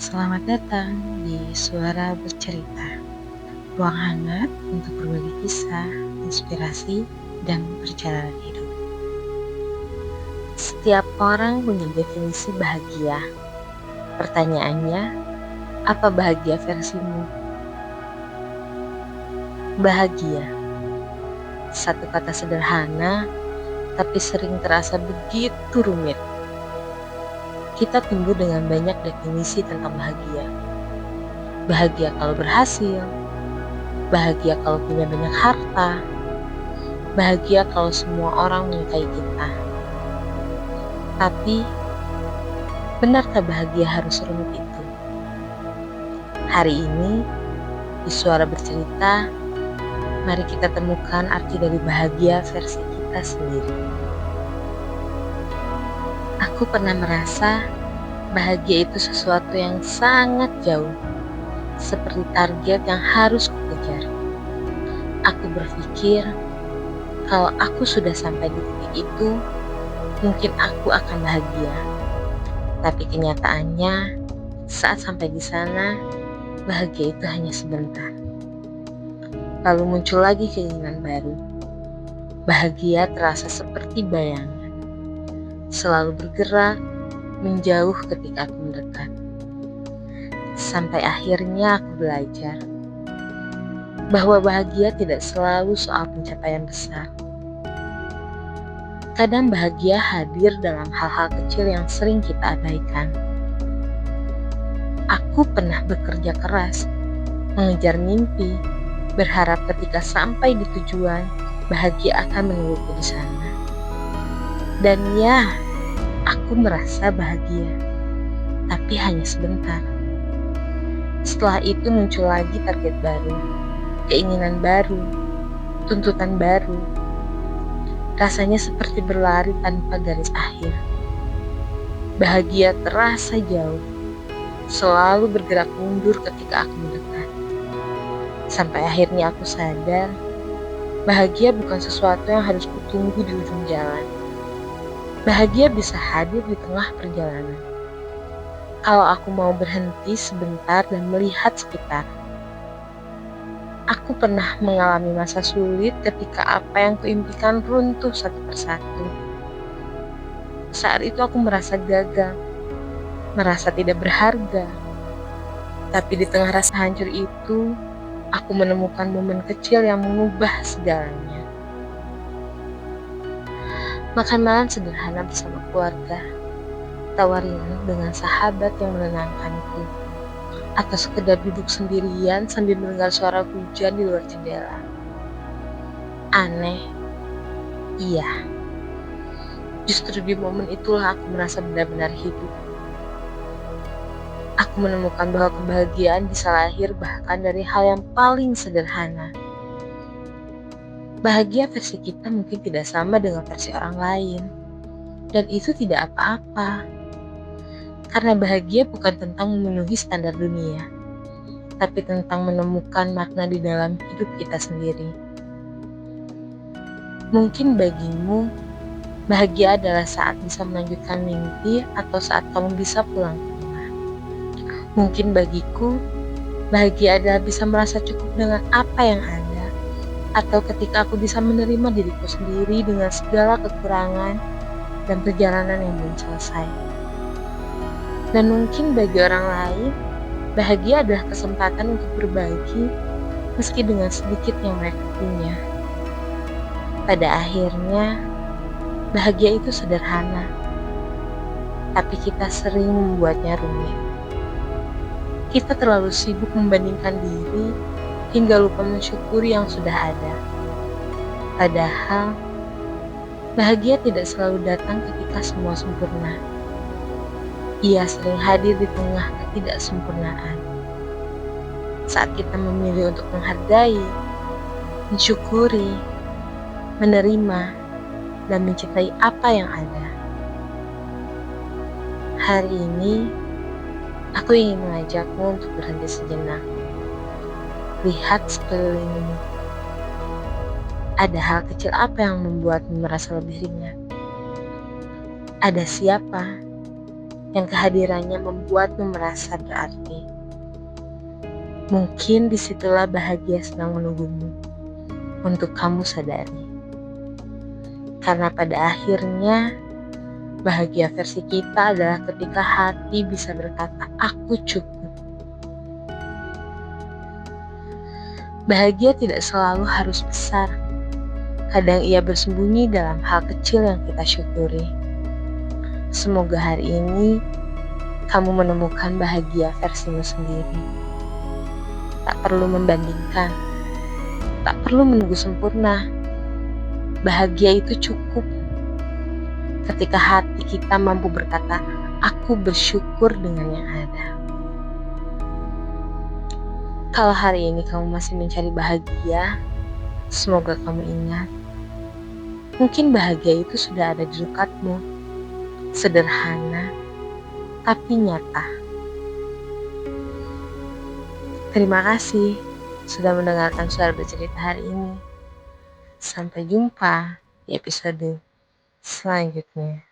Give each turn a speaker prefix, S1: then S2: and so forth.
S1: Selamat datang di Suara Bercerita, ruang hangat untuk berbagi kisah, inspirasi, dan perjalanan hidup. Setiap orang punya definisi bahagia. Pertanyaannya, apa bahagia versimu? Bahagia, satu kata sederhana, tapi sering terasa begitu rumit. Kita tumbuh dengan banyak definisi tentang bahagia. Bahagia kalau berhasil, bahagia kalau punya banyak harta, bahagia kalau semua orang menyukai kita. Tapi, benarkah bahagia harus rumit itu? Hari ini, di Suara Bercerita, mari kita temukan arti dari bahagia versi kita sendiri. Aku pernah merasa bahagia itu sesuatu yang sangat jauh, seperti target yang harus kukejar. Aku berpikir, kalau aku sudah sampai di titik itu, mungkin aku akan bahagia. Tapi kenyataannya, saat sampai di sana, bahagia itu hanya sebentar. Lalu muncul lagi keinginan baru. Bahagia terasa seperti bayangan, selalu bergerak, menjauh ketika aku mendekat. Sampai akhirnya aku belajar bahwa bahagia tidak selalu soal pencapaian besar. Kadang bahagia hadir dalam hal-hal kecil yang sering kita abaikan. Aku pernah bekerja keras, mengejar mimpi, berharap ketika sampai di tujuan, bahagia akan menungguku di sana. Dan ya, aku merasa bahagia, tapi hanya sebentar. Setelah itu muncul lagi target baru, keinginan baru, tuntutan baru. Rasanya seperti berlari tanpa garis akhir. Bahagia terasa jauh, selalu bergerak mundur ketika aku mendekat. Sampai akhirnya aku sadar, bahagia bukan sesuatu yang harus kutunggu di ujung jalan. Bahagia bisa hadir di tengah perjalanan. Kalau aku mau berhenti sebentar dan melihat sekitar. Aku pernah mengalami masa sulit ketika apa yang kuimpikan runtuh satu persatu. Saat itu aku merasa gagal, merasa tidak berharga. Tapi di tengah rasa hancur itu, aku menemukan momen kecil yang mengubah segalanya. Makan malam sederhana bersama keluarga, tawa ringan dengan sahabat yang menenangkanku, atau sekedar duduk sendirian sambil mendengar suara hujan di luar jendela. Aneh, iya. Justru di momen itulah aku merasa benar-benar hidup. Aku menemukan bahwa kebahagiaan bisa lahir bahkan dari hal yang paling sederhana. Bahagia versi kita mungkin tidak sama dengan versi orang lain. Dan itu tidak apa-apa. Karena bahagia bukan tentang memenuhi standar dunia, tapi tentang menemukan makna di dalam hidup kita sendiri. Mungkin bagimu, bahagia adalah saat bisa melanjutkan mimpi atau saat kamu bisa pulang ke rumah. Mungkin bagiku, bahagia adalah bisa merasa cukup dengan apa yang ada, atau ketika aku bisa menerima diriku sendiri dengan segala kekurangan dan perjalanan yang belum selesai. Dan mungkin bagi orang lain, bahagia adalah kesempatan untuk berbagi meski dengan sedikit yang mereka punya. Pada akhirnya, bahagia itu sederhana, tapi kita sering membuatnya rumit. Kita terlalu sibuk membandingkan diri hingga lupa mensyukuri yang sudah ada. Padahal, bahagia tidak selalu datang ketika semua sempurna. Ia sering hadir di tengah ketidaksempurnaan. Saat kita memilih untuk menghargai, mensyukuri, menerima, dan mencintai apa yang ada. Hari ini, aku ingin mengajakmu untuk berhenti sejenak. Lihat sekelilingmu. Ada hal kecil apa yang membuatmu merasa lebih ringan? Ada siapa yang kehadirannya membuatmu merasa berarti. Mungkin disitulah bahagia sedang menunggumu untuk kamu sadari. Karena pada akhirnya, bahagia versi kita adalah ketika hati bisa berkata, aku cukup. Bahagia tidak selalu harus besar. Kadang ia bersembunyi dalam hal kecil yang kita syukuri. Semoga hari ini kamu menemukan bahagia versimu sendiri. Tak perlu membandingkan, tak perlu menunggu sempurna. Bahagia itu cukup ketika hati kita mampu berkata, aku bersyukur dengan yang ada. Kalau hari ini kamu masih mencari bahagia, semoga kamu ingat, mungkin bahagia itu sudah ada di dekatmu. Sederhana, tapi nyata. Terima kasih sudah mendengarkan suara bercerita hari ini. Sampai jumpa di episode selanjutnya.